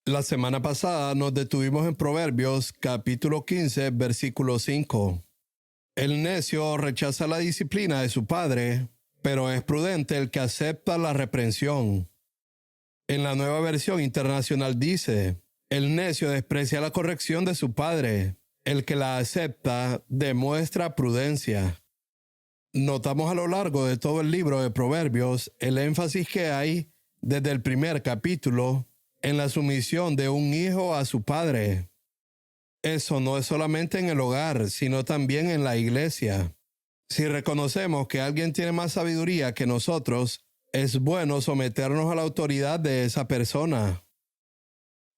La semana pasada nos detuvimos en Proverbios capítulo 15, versículo 5. El necio rechaza la disciplina de su padre, pero es prudente el que acepta la reprensión. En la Nueva Versión Internacional dice, el necio desprecia la corrección de su padre, el que la acepta demuestra prudencia. Notamos a lo largo de todo el libro de Proverbios el énfasis que hay desde el primer capítulo en la sumisión de un hijo a su padre. Eso no es solamente en el hogar, sino también en la iglesia. Si reconocemos que alguien tiene más sabiduría que nosotros, es bueno someternos a la autoridad de esa persona.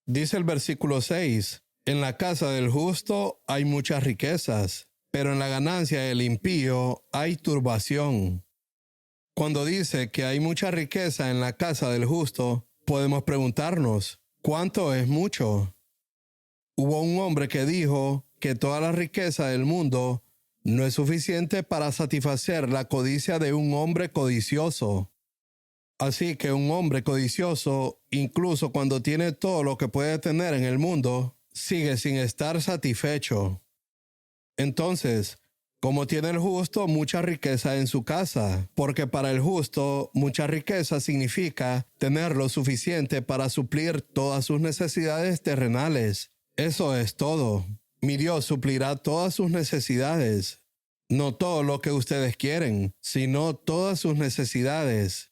Dice el versículo 6, en la casa del justo hay muchas riquezas, pero en la ganancia del impío hay turbación. Cuando dice que hay mucha riqueza en la casa del justo, podemos preguntarnos, ¿cuánto es mucho? Hubo un hombre que dijo que toda la riqueza del mundo no es suficiente para satisfacer la codicia de un hombre codicioso. Así que un hombre codicioso, incluso cuando tiene todo lo que puede tener en el mundo, sigue sin estar satisfecho. Entonces, ¿cómo tiene el justo mucha riqueza en su casa? Porque para el justo, mucha riqueza significa tener lo suficiente para suplir todas sus necesidades terrenales. Eso es todo. Mi Dios suplirá todas sus necesidades. No todo lo que ustedes quieren, sino todas sus necesidades.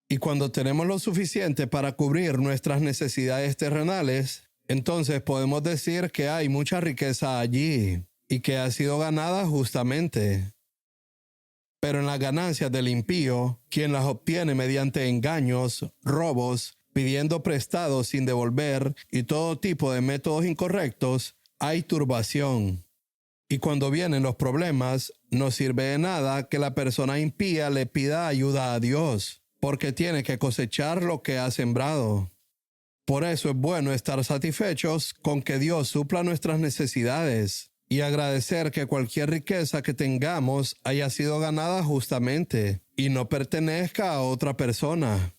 Y cuando tenemos lo suficiente para cubrir nuestras necesidades terrenales, entonces podemos decir que hay mucha riqueza allí y que ha sido ganada justamente. Pero en las ganancias del impío, quien las obtiene mediante engaños, robos, pidiendo prestado sin devolver y todo tipo de métodos incorrectos, hay turbación. Y cuando vienen los problemas, no sirve de nada que la persona impía le pida ayuda a Dios, porque tiene que cosechar lo que ha sembrado. Por eso es bueno estar satisfechos con que Dios supla nuestras necesidades y agradecer que cualquier riqueza que tengamos haya sido ganada justamente y no pertenezca a otra persona.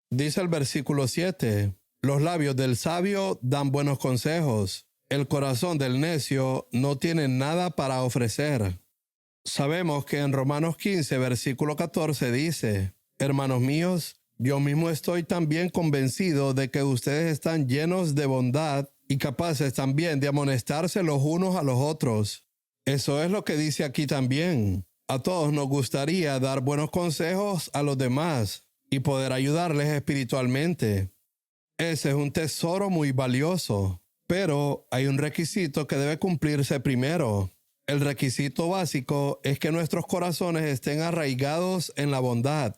Dice el versículo 7, los labios del sabio dan buenos consejos, el corazón del necio no tiene nada para ofrecer. Sabemos que en Romanos 15, versículo 14 dice, hermanos míos, yo mismo estoy también convencido de que ustedes están llenos de bondad y capaces también de amonestarse los unos a los otros. Eso es lo que dice aquí también. A todos nos gustaría dar buenos consejos a los demás y poder ayudarles espiritualmente. Ese es un tesoro muy valioso, pero hay un requisito que debe cumplirse primero. El requisito básico es que nuestros corazones estén arraigados en la bondad.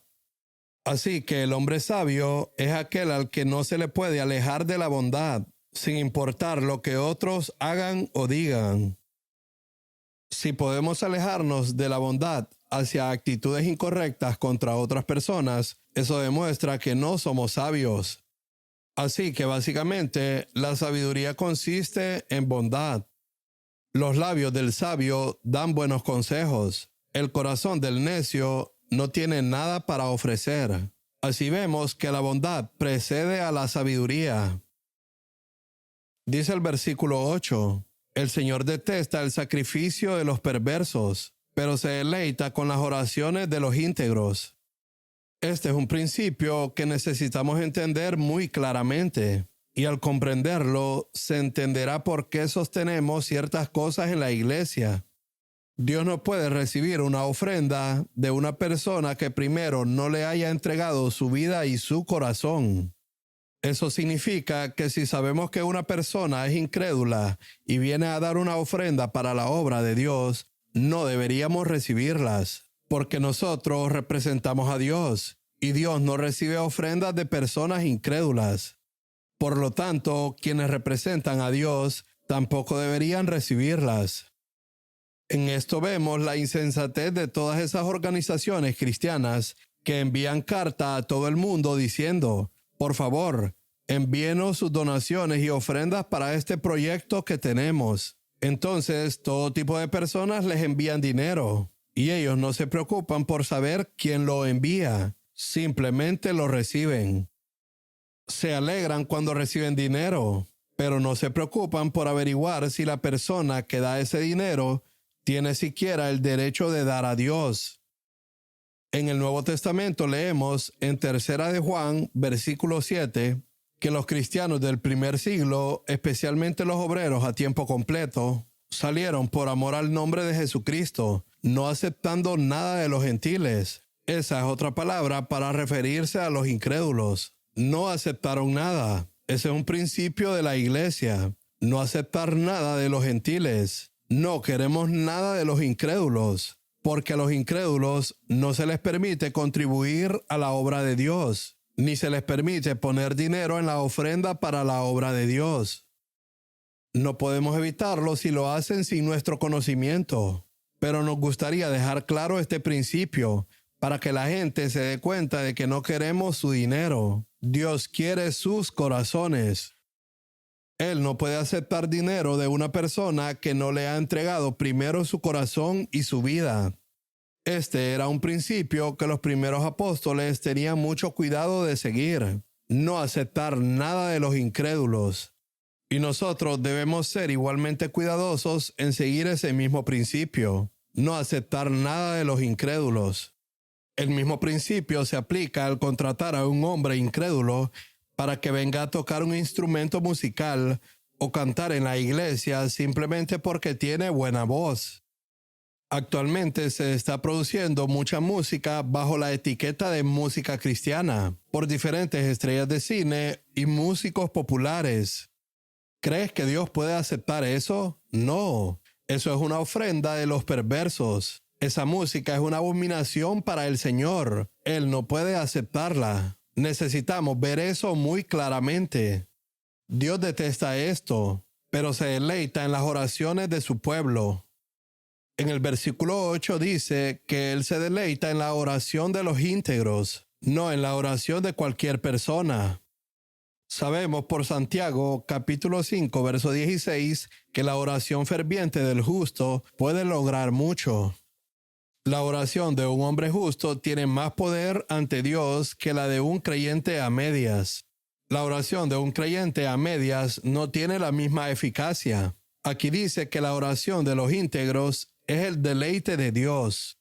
Así que el hombre sabio es aquel al que no se le puede alejar de la bondad, sin importar lo que otros hagan o digan. Si podemos alejarnos de la bondad hacia actitudes incorrectas contra otras personas, eso demuestra que no somos sabios. Así que básicamente la sabiduría consiste en bondad. Los labios del sabio dan buenos consejos. El corazón del necio no tiene nada para ofrecer. Así vemos que la bondad precede a la sabiduría. Dice el versículo 8, el Señor detesta el sacrificio de los perversos, pero se deleita con las oraciones de los íntegros. Este es un principio que necesitamos entender muy claramente. Y al comprenderlo, se entenderá por qué sostenemos ciertas cosas en la iglesia. Dios no puede recibir una ofrenda de una persona que primero no le haya entregado su vida y su corazón. Eso significa que si sabemos que una persona es incrédula y viene a dar una ofrenda para la obra de Dios, no deberíamos recibirlas, porque nosotros representamos a Dios y Dios no recibe ofrendas de personas incrédulas. Por lo tanto, quienes representan a Dios tampoco deberían recibirlas. En esto vemos la insensatez de todas esas organizaciones cristianas que envían carta a todo el mundo diciendo, por favor, envíenos sus donaciones y ofrendas para este proyecto que tenemos. Entonces, todo tipo de personas les envían dinero y ellos no se preocupan por saber quién lo envía, simplemente lo reciben. Se alegran cuando reciben dinero, pero no se preocupan por averiguar si la persona que da ese dinero tiene siquiera el derecho de dar a Dios. En el Nuevo Testamento leemos en 3 de Juan, versículo 7, que los cristianos del primer siglo, especialmente los obreros a tiempo completo, salieron por amor al nombre de Jesucristo, no aceptando nada de los gentiles. Esa es otra palabra para referirse a los incrédulos. No aceptaron nada. Ese es un principio de la iglesia. No aceptar nada de los gentiles. No queremos nada de los incrédulos, porque a los incrédulos no se les permite contribuir a la obra de Dios, ni se les permite poner dinero en la ofrenda para la obra de Dios. No podemos evitarlo si lo hacen sin nuestro conocimiento, pero nos gustaría dejar claro este principio para que la gente se dé cuenta de que no queremos su dinero. Dios quiere sus corazones. Él no puede aceptar dinero de una persona que no le ha entregado primero su corazón y su vida. Este era un principio que los primeros apóstoles tenían mucho cuidado de seguir. No aceptar nada de los incrédulos. Y nosotros debemos ser igualmente cuidadosos en seguir ese mismo principio. No aceptar nada de los incrédulos. El mismo principio se aplica al contratar a un hombre incrédulo para que venga a tocar un instrumento musical o cantar en la iglesia simplemente porque tiene buena voz. Actualmente se está produciendo mucha música bajo la etiqueta de música cristiana por diferentes estrellas de cine y músicos populares. ¿Crees que Dios puede aceptar eso? No. Eso es una ofrenda de los perversos. Esa música es una abominación para el Señor. Él no puede aceptarla. Necesitamos ver eso muy claramente. Dios detesta esto, pero se deleita en las oraciones de su pueblo. En el versículo 8 dice que Él se deleita en la oración de los íntegros, no en la oración de cualquier persona. Sabemos por Santiago, capítulo 5, verso 16, que la oración ferviente del justo puede lograr mucho. La oración de un hombre justo tiene más poder ante Dios que la de un creyente a medias. La oración de un creyente a medias no tiene la misma eficacia. Aquí dice que la oración de los íntegros es el deleite de Dios.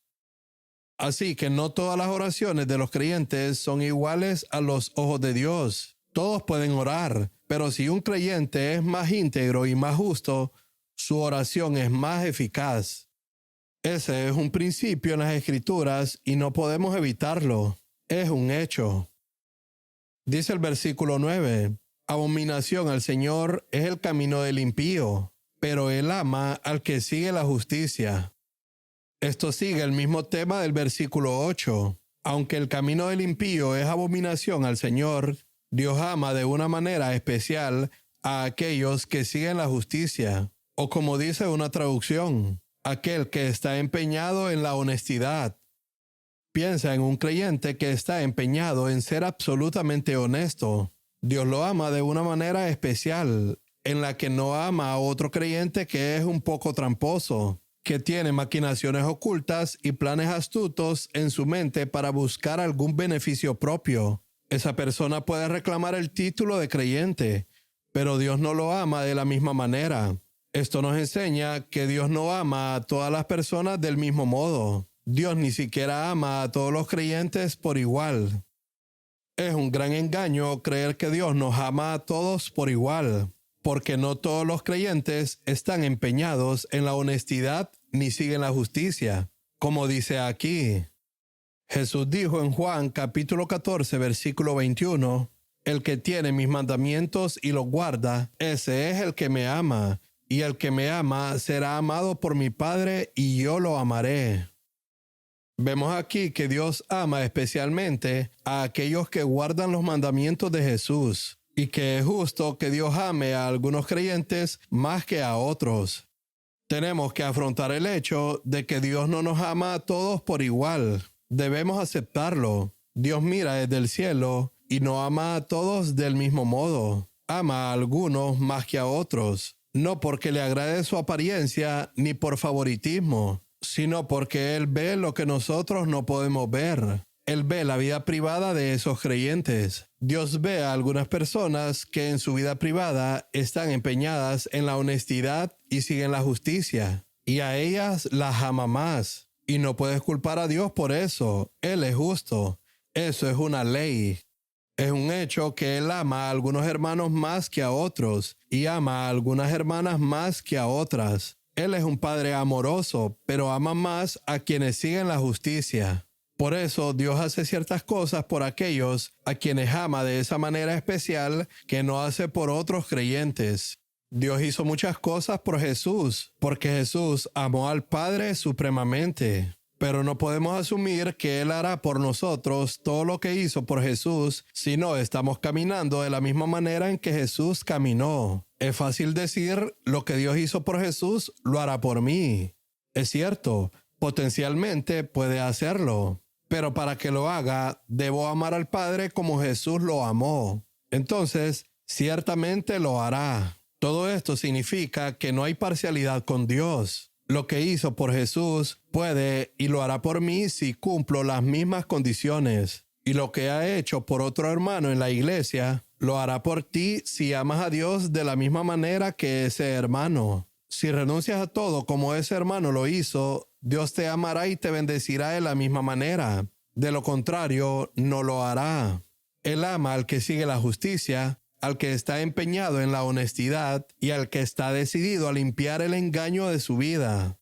Así que no todas las oraciones de los creyentes son iguales a los ojos de Dios. Todos pueden orar, pero si un creyente es más íntegro y más justo, su oración es más eficaz. Ese es un principio en las Escrituras y no podemos evitarlo. Es un hecho. Dice el versículo 9, abominación al Señor es el camino del impío, pero Él ama al que sigue la justicia. Esto sigue el mismo tema del versículo 8. Aunque el camino del impío es abominación al Señor, Dios ama de una manera especial a aquellos que siguen la justicia, o como dice una traducción, aquel que está empeñado en la honestidad. Piensa en un creyente que está empeñado en ser absolutamente honesto. Dios lo ama de una manera especial, en la que no ama a otro creyente que es un poco tramposo, que tiene maquinaciones ocultas y planes astutos en su mente para buscar algún beneficio propio. Esa persona puede reclamar el título de creyente, pero Dios no lo ama de la misma manera. Esto nos enseña que Dios no ama a todas las personas del mismo modo. Dios ni siquiera ama a todos los creyentes por igual. Es un gran engaño creer que Dios nos ama a todos por igual, porque no todos los creyentes están empeñados en la honestidad ni siguen la justicia, como dice aquí. Jesús dijo en Juan capítulo 14, versículo 21, el que tiene mis mandamientos y los guarda, ese es el que me ama, y el que me ama será amado por mi Padre y yo lo amaré. Vemos aquí que Dios ama especialmente a aquellos que guardan los mandamientos de Jesús, y que es justo que Dios ame a algunos creyentes más que a otros. Tenemos que afrontar el hecho de que Dios no nos ama a todos por igual. Debemos aceptarlo. Dios mira desde el cielo y no ama a todos del mismo modo. Ama a algunos más que a otros, no porque le agrade su apariencia ni por favoritismo, sino porque Él ve lo que nosotros no podemos ver. Él ve la vida privada de esos creyentes. Dios ve a algunas personas que en su vida privada están empeñadas en la honestidad y siguen la justicia, y a ellas las ama más. Y no puedes culpar a Dios por eso. Él es justo. Eso es una ley. Es un hecho que Él ama a algunos hermanos más que a otros y ama a algunas hermanas más que a otras. Él es un Padre amoroso, pero ama más a quienes siguen la justicia. Por eso Dios hace ciertas cosas por aquellos a quienes ama de esa manera especial que no hace por otros creyentes. Dios hizo muchas cosas por Jesús, porque Jesús amó al Padre supremamente. Pero no podemos asumir que Él hará por nosotros todo lo que hizo por Jesús si no estamos caminando de la misma manera en que Jesús caminó. Es fácil decir, lo que Dios hizo por Jesús lo hará por mí. Es cierto, potencialmente puede hacerlo. Pero para que lo haga, debo amar al Padre como Jesús lo amó. Entonces, ciertamente lo hará. Todo esto significa que no hay parcialidad con Dios. Lo que hizo por Jesús puede y lo hará por mí si cumplo las mismas condiciones. Y lo que ha hecho por otro hermano en la iglesia, lo hará por ti si amas a Dios de la misma manera que ese hermano. Si renuncias a todo como ese hermano lo hizo, Dios te amará y te bendecirá de la misma manera. De lo contrario, no lo hará. Él ama al que sigue la justicia, al que está empeñado en la honestidad y al que está decidido a limpiar el engaño de su vida.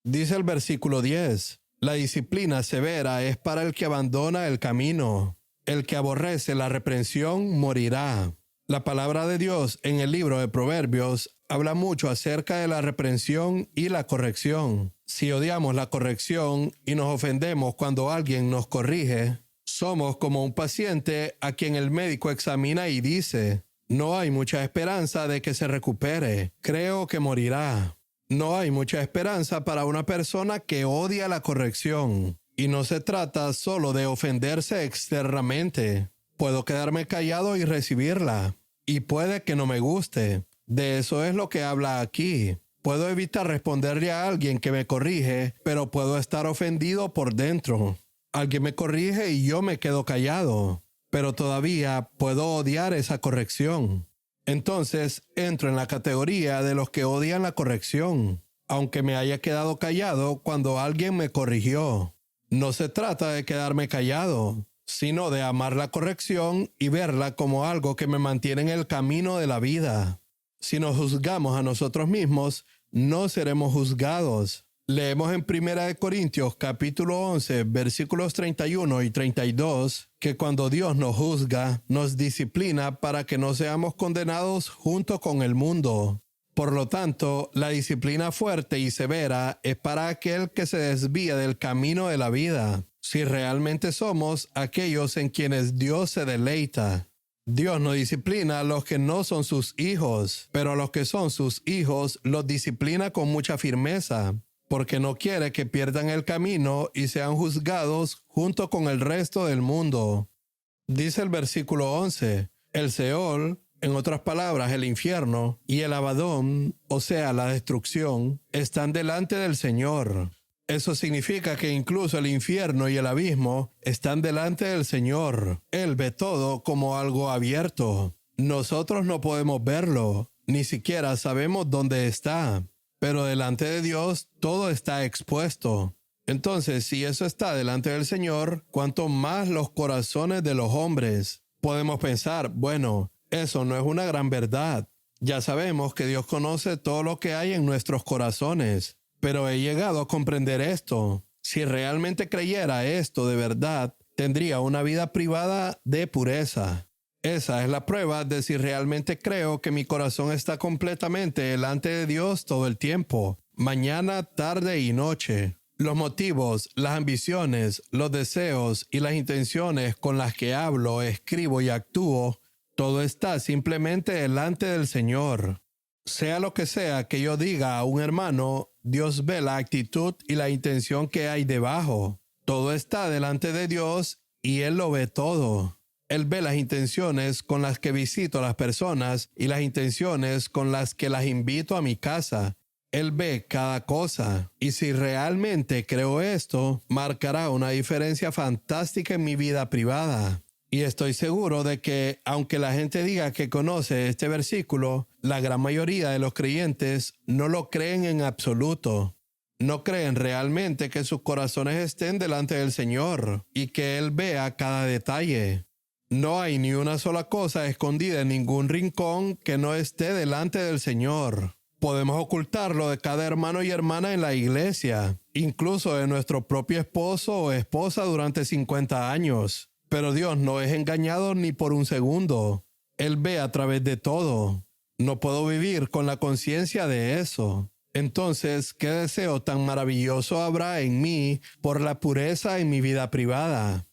Dice el versículo 10, la disciplina severa es para el que abandona el camino. El que aborrece la reprensión morirá. La palabra de Dios en el libro de Proverbios habla mucho acerca de la reprensión y la corrección. Si odiamos la corrección y nos ofendemos cuando alguien nos corrige, somos como un paciente a quien el médico examina y dice, no hay mucha esperanza de que se recupere, creo que morirá. No hay mucha esperanza para una persona que odia la corrección. Y no se trata solo de ofenderse externamente. Puedo quedarme callado y recibirla. Y puede que no me guste. De eso es lo que habla aquí. Puedo evitar responderle a alguien que me corrige, pero puedo estar ofendido por dentro. Alguien me corrige y yo me quedo callado, pero todavía puedo odiar esa corrección. Entonces entro en la categoría de los que odian la corrección, aunque me haya quedado callado cuando alguien me corrigió. No se trata de quedarme callado, sino de amar la corrección y verla como algo que me mantiene en el camino de la vida. Si nos juzgamos a nosotros mismos, no seremos juzgados. Leemos en 1 Corintios capítulo 11, versículos 31 y 32, que cuando Dios nos juzga, nos disciplina para que no seamos condenados junto con el mundo. Por lo tanto, la disciplina fuerte y severa es para aquel que se desvía del camino de la vida, si realmente somos aquellos en quienes Dios se deleita. Dios no disciplina a los que no son sus hijos, pero a los que son sus hijos los disciplina con mucha firmeza, porque no quiere que pierdan el camino y sean juzgados junto con el resto del mundo. Dice el versículo 11, el Seol, en otras palabras el infierno, y el Abadón, o sea la destrucción, están delante del Señor. Eso significa que incluso el infierno y el abismo están delante del Señor. Él ve todo como algo abierto. Nosotros no podemos verlo, ni siquiera sabemos dónde está. Pero delante de Dios todo está expuesto. Entonces, si eso está delante del Señor, ¿cuánto más los corazones de los hombres? Podemos pensar, bueno, eso no es una gran verdad. Ya sabemos que Dios conoce todo lo que hay en nuestros corazones. Pero he llegado a comprender esto. Si realmente creyera esto de verdad, tendría una vida privada de pureza. Esa es la prueba de si realmente creo que mi corazón está completamente delante de Dios todo el tiempo, mañana, tarde y noche. Los motivos, las ambiciones, los deseos y las intenciones con las que hablo, escribo y actúo, todo está simplemente delante del Señor. Sea lo que sea que yo diga a un hermano, Dios ve la actitud y la intención que hay debajo. Todo está delante de Dios y Él lo ve todo. Él ve las intenciones con las que visito a las personas y las intenciones con las que las invito a mi casa. Él ve cada cosa. Y si realmente creo esto, marcará una diferencia fantástica en mi vida privada. Y estoy seguro de que, aunque la gente diga que conoce este versículo, la gran mayoría de los creyentes no lo creen en absoluto. No creen realmente que sus corazones estén delante del Señor y que Él vea cada detalle. No hay ni una sola cosa escondida en ningún rincón que no esté delante del Señor. Podemos ocultarlo de cada hermano y hermana en la iglesia, incluso de nuestro propio esposo o esposa durante 50 años. Pero Dios no es engañado ni por un segundo. Él ve a través de todo. No puedo vivir con la conciencia de eso. Entonces, ¿qué deseo tan maravilloso habrá en mí por la pureza en mi vida privada?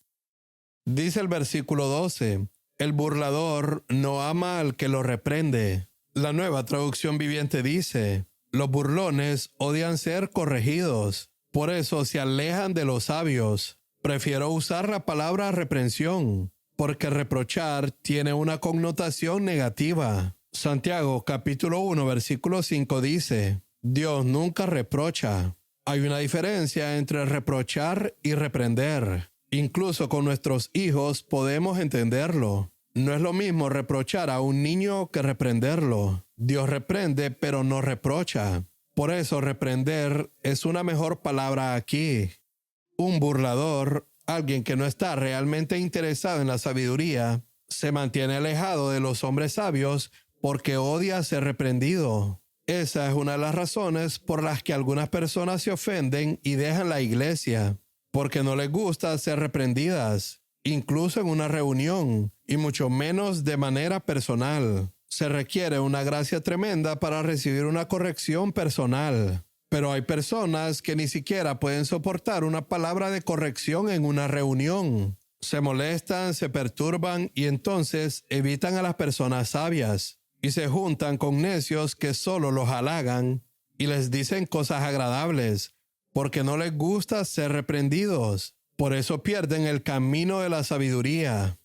Dice el versículo 12, el burlador no ama al que lo reprende. La Nueva Traducción Viviente dice, los burlones odian ser corregidos, por eso se alejan de los sabios. Prefiero usar la palabra reprensión, porque reprochar tiene una connotación negativa. Santiago capítulo 1 versículo 5 dice, Dios nunca reprocha. Hay una diferencia entre reprochar y reprender. Incluso con nuestros hijos podemos entenderlo. No es lo mismo reprochar a un niño que reprenderlo. Dios reprende, pero no reprocha. Por eso reprender es una mejor palabra aquí. Un burlador, alguien que no está realmente interesado en la sabiduría, se mantiene alejado de los hombres sabios porque odia ser reprendido. Esa es una de las razones por las que algunas personas se ofenden y dejan la iglesia, porque no les gusta ser reprendidas, incluso en una reunión, y mucho menos de manera personal. Se requiere una gracia tremenda para recibir una corrección personal. Pero hay personas que ni siquiera pueden soportar una palabra de corrección en una reunión. Se molestan, se perturban y entonces evitan a las personas sabias y se juntan con necios que solo los halagan y les dicen cosas agradables porque no les gusta ser reprendidos. Por eso pierden el camino de la sabiduría.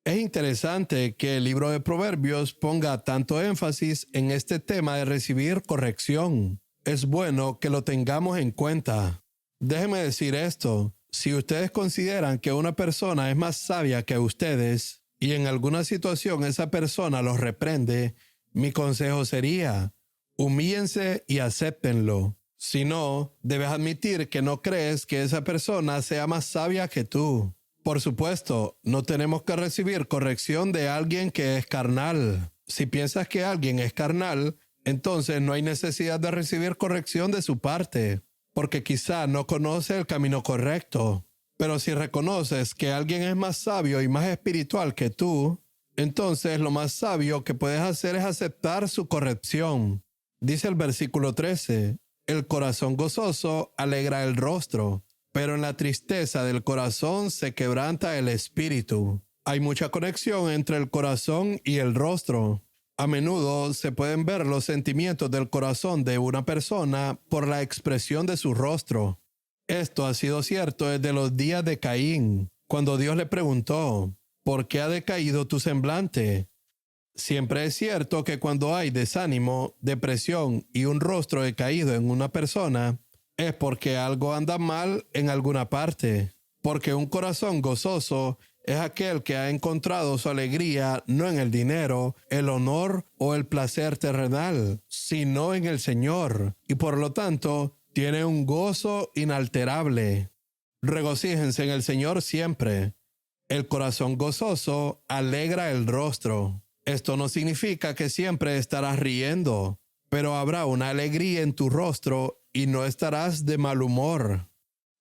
Es interesante que el libro de Proverbios ponga tanto énfasis en este tema de recibir corrección. Es bueno que lo tengamos en cuenta. Déjenme decir esto. Si ustedes consideran que una persona es más sabia que ustedes y en alguna situación esa persona los reprende, mi consejo sería, humíllense y acéptenlo. Si no, debes admitir que no crees que esa persona sea más sabia que tú. Por supuesto, no tenemos que recibir corrección de alguien que es carnal. Si piensas que alguien es carnal, entonces no hay necesidad de recibir corrección de su parte, porque quizá no conoce el camino correcto. Pero si reconoces que alguien es más sabio y más espiritual que tú, entonces lo más sabio que puedes hacer es aceptar su corrección. Dice el versículo 13, el corazón gozoso alegra el rostro, pero en la tristeza del corazón se quebranta el espíritu. Hay mucha conexión entre el corazón y el rostro. A menudo se pueden ver los sentimientos del corazón de una persona por la expresión de su rostro. Esto ha sido cierto desde los días de Caín, cuando Dios le preguntó, ¿por qué ha decaído tu semblante? Siempre es cierto que cuando hay desánimo, depresión y un rostro decaído en una persona, es porque algo anda mal en alguna parte, porque un corazón gozoso es aquel que ha encontrado su alegría no en el dinero, el honor o el placer terrenal, sino en el Señor, y por lo tanto tiene un gozo inalterable. Regocíjense en el Señor siempre. El corazón gozoso alegra el rostro. Esto no significa que siempre estarás riendo, pero habrá una alegría en tu rostro y no estarás de mal humor.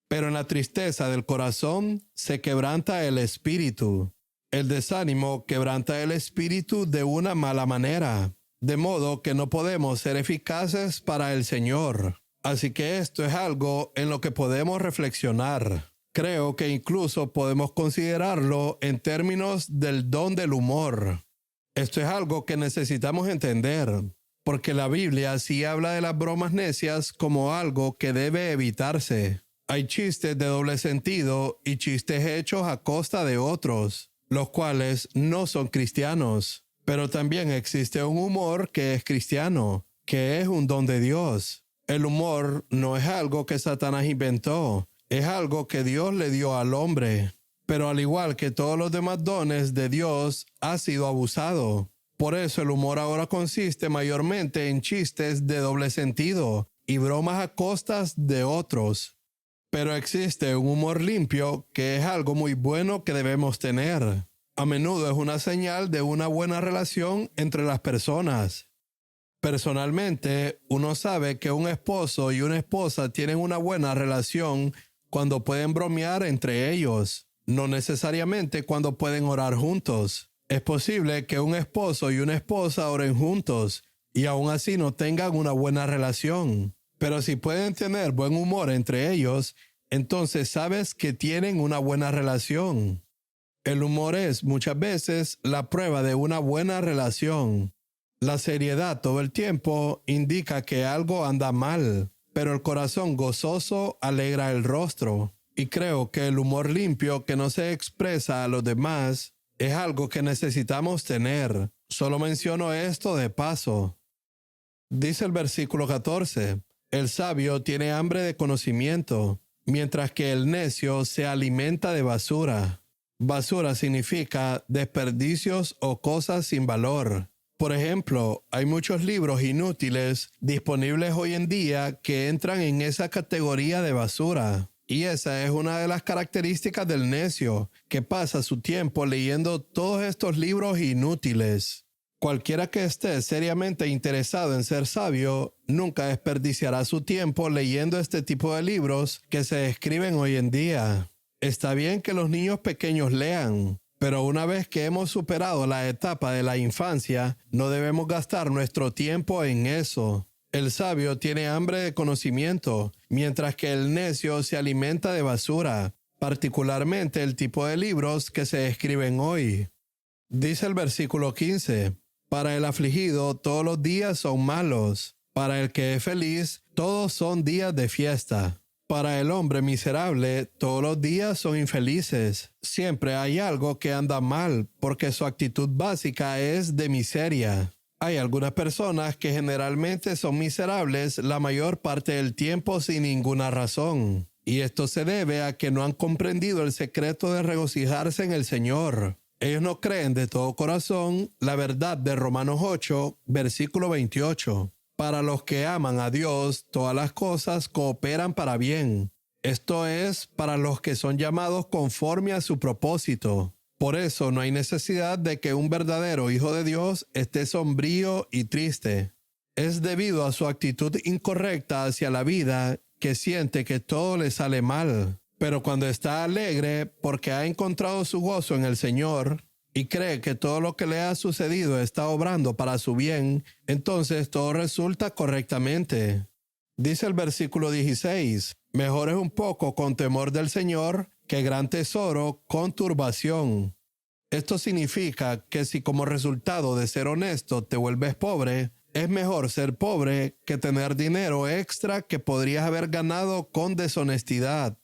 Pero en la tristeza del corazón se quebranta el espíritu. El desánimo quebranta el espíritu de una mala manera, de modo que no podemos ser eficaces para el Señor. Así que esto es algo en lo que podemos reflexionar. Creo que incluso podemos considerarlo en términos del don del humor. Esto es algo que necesitamos entender, porque la Biblia sí habla de las bromas necias como algo que debe evitarse. Hay chistes de doble sentido y chistes hechos a costa de otros, los cuales no son cristianos. Pero también existe un humor que es cristiano, que es un don de Dios. El humor no es algo que Satanás inventó, es algo que Dios le dio al hombre. Pero al igual que todos los demás dones de Dios, ha sido abusado. Por eso el humor ahora consiste mayormente en chistes de doble sentido y bromas a costas de otros. Pero existe un humor limpio que es algo muy bueno que debemos tener. A menudo es una señal de una buena relación entre las personas. Personalmente, uno sabe que un esposo y una esposa tienen una buena relación cuando pueden bromear entre ellos, no necesariamente cuando pueden orar juntos. Es posible que un esposo y una esposa oren juntos y aún así no tengan una buena relación. Pero si pueden tener buen humor entre ellos, entonces sabes que tienen una buena relación. El humor es muchas veces la prueba de una buena relación. La seriedad todo el tiempo indica que algo anda mal, pero el corazón gozoso alegra el rostro. Y creo que el humor limpio que no se expresa a los demás es algo que necesitamos tener. Solo menciono esto de paso. Dice el versículo 14, el sabio tiene hambre de conocimiento, mientras que el necio se alimenta de basura. Basura significa desperdicios o cosas sin valor. Por ejemplo, hay muchos libros inútiles disponibles hoy en día que entran en esa categoría de basura. Y esa es una de las características del necio, que pasa su tiempo leyendo todos estos libros inútiles. Cualquiera que esté seriamente interesado en ser sabio, nunca desperdiciará su tiempo leyendo este tipo de libros que se escriben hoy en día. Está bien que los niños pequeños lean, pero una vez que hemos superado la etapa de la infancia, no debemos gastar nuestro tiempo en eso. El sabio tiene hambre de conocimiento, mientras que el necio se alimenta de basura, particularmente el tipo de libros que se escriben hoy. Dice el versículo 15, para el afligido todos los días son malos, para el que es feliz todos son días de fiesta. Para el hombre miserable, todos los días son infelices. Siempre hay algo que anda mal, porque su actitud básica es de miseria. Hay algunas personas que generalmente son miserables la mayor parte del tiempo sin ninguna razón. Y esto se debe a que no han comprendido el secreto de regocijarse en el Señor. Ellos no creen de todo corazón la verdad de Romanos 8, versículo 28. Para los que aman a Dios, todas las cosas cooperan para bien. Esto es, para los que son llamados conforme a su propósito. Por eso no hay necesidad de que un verdadero hijo de Dios esté sombrío y triste. Es debido a su actitud incorrecta hacia la vida que siente que todo le sale mal. Pero cuando está alegre porque ha encontrado su gozo en el Señor y cree que todo lo que le ha sucedido está obrando para su bien, entonces todo resulta correctamente. Dice el versículo 16, mejor es un poco con temor del Señor que gran tesoro con turbación. Esto significa que si como resultado de ser honesto te vuelves pobre, es mejor ser pobre que tener dinero extra que podrías haber ganado con deshonestidad.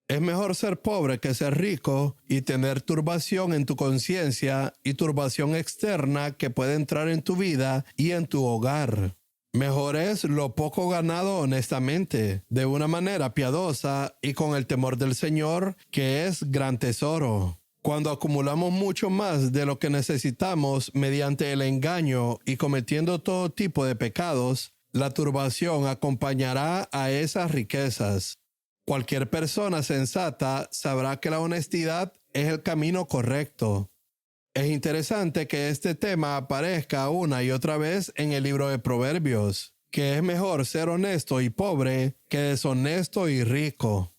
Es mejor ser pobre que ser rico y tener turbación en tu conciencia y turbación externa que puede entrar en tu vida y en tu hogar. Mejor es lo poco ganado honestamente, de una manera piadosa y con el temor del Señor, que es gran tesoro. Cuando acumulamos mucho más de lo que necesitamos mediante el engaño y cometiendo todo tipo de pecados, la turbación acompañará a esas riquezas. Cualquier persona sensata sabrá que la honestidad es el camino correcto. Es interesante que este tema aparezca una y otra vez en el libro de Proverbios, que es mejor ser honesto y pobre que deshonesto y rico.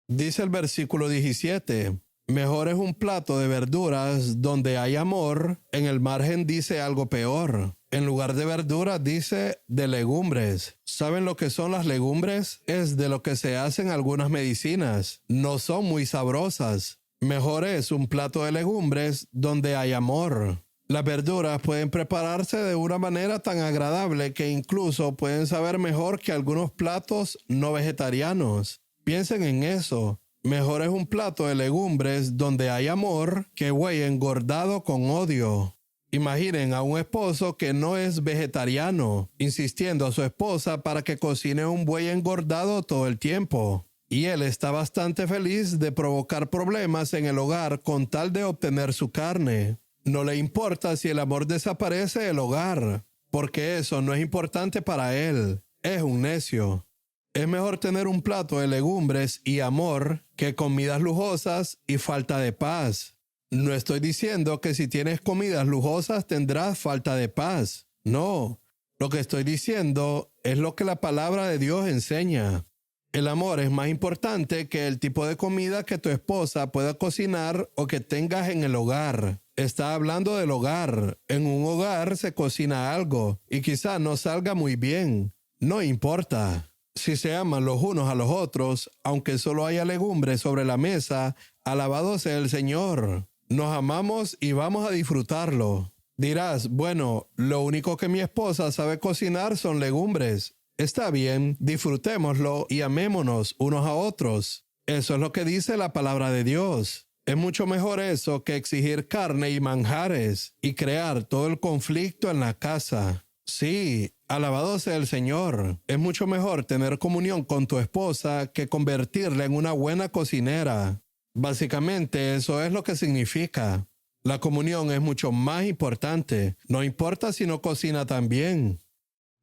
Dice el versículo 17, mejor es un plato de verduras donde hay amor, en el margen dice algo peor. En lugar de verduras dice de legumbres. ¿Saben lo que son las legumbres? Es de lo que se hacen algunas medicinas. No son muy sabrosas. Mejor es un plato de legumbres donde hay amor. Las verduras pueden prepararse de una manera tan agradable que incluso pueden saber mejor que algunos platos no vegetarianos. Piensen en eso. Mejor es un plato de legumbres donde hay amor que buey engordado con odio. Imaginen a un esposo que no es vegetariano, insistiendo a su esposa para que cocine un buey engordado todo el tiempo. y él está bastante feliz de provocar problemas en el hogar con tal de obtener su carne. No le importa si el amor desaparece del hogar, porque eso no es importante para él. Es un necio. Es mejor tener un plato de legumbres y amor que comidas lujosas y falta de paz. No estoy diciendo que si tienes comidas lujosas tendrás falta de paz. No, lo que estoy diciendo es lo que la palabra de Dios enseña. El amor es más importante que el tipo de comida que tu esposa pueda cocinar o que tengas en el hogar. Está hablando del hogar. En un hogar se cocina algo y quizá no salga muy bien. No importa. Si se aman los unos a los otros, aunque solo haya legumbres sobre la mesa, alabado sea el Señor. Nos amamos y vamos a disfrutarlo. Dirás, bueno, lo único que mi esposa sabe cocinar son legumbres. Está bien, disfrutémoslo y amémonos unos a otros. Eso es lo que dice la palabra de Dios. Es mucho mejor eso que exigir carne y manjares y crear todo el conflicto en la casa. Sí, alabado sea el Señor. Es mucho mejor tener comunión con tu esposa que convertirla en una buena cocinera. Básicamente eso es lo que significa. La comunión es mucho más importante. No importa si no cocina tan bien.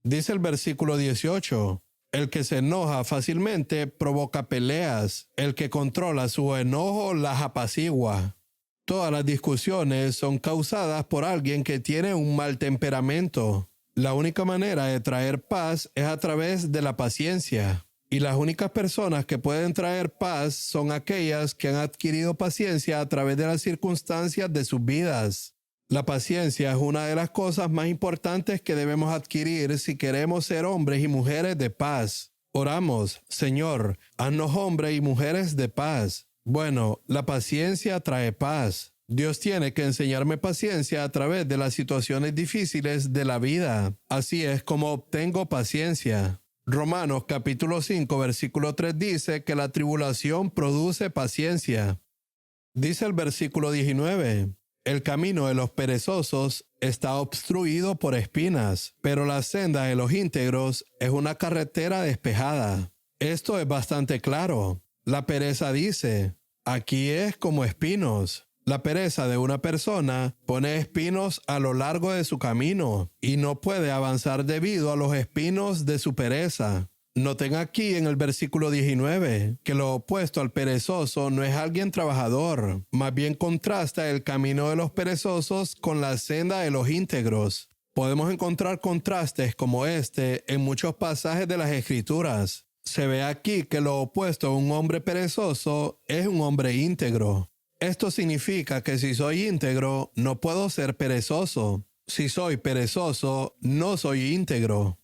Dice el versículo 18, el que se enoja fácilmente provoca peleas. El que controla su enojo las apacigua. Todas las discusiones son causadas por alguien que tiene un mal temperamento. La única manera de traer paz es a través de la paciencia. Y las únicas personas que pueden traer paz son aquellas que han adquirido paciencia a través de las circunstancias de sus vidas. La paciencia es una de las cosas más importantes que debemos adquirir si queremos ser hombres y mujeres de paz. Oramos, Señor, haznos hombres y mujeres de paz. Bueno, la paciencia trae paz. Dios tiene que enseñarme paciencia a través de las situaciones difíciles de la vida. Así es como obtengo paciencia. Romanos capítulo 5 versículo 3 dice que la tribulación produce paciencia. Dice el versículo 19, el camino de los perezosos está obstruido por espinas, pero la senda de los íntegros es una carretera despejada. Esto es bastante claro. La pereza dice, aquí es como espinos. La pereza de una persona pone espinos a lo largo de su camino y no puede avanzar debido a los espinos de su pereza. Noten aquí en el versículo 19 que lo opuesto al perezoso no es alguien trabajador, más bien contrasta el camino de los perezosos con la senda de los íntegros. Podemos encontrar contrastes como este en muchos pasajes de las Escrituras. Se ve aquí que lo opuesto a un hombre perezoso es un hombre íntegro. Esto significa que si soy íntegro, no puedo ser perezoso. Si soy perezoso, no soy íntegro.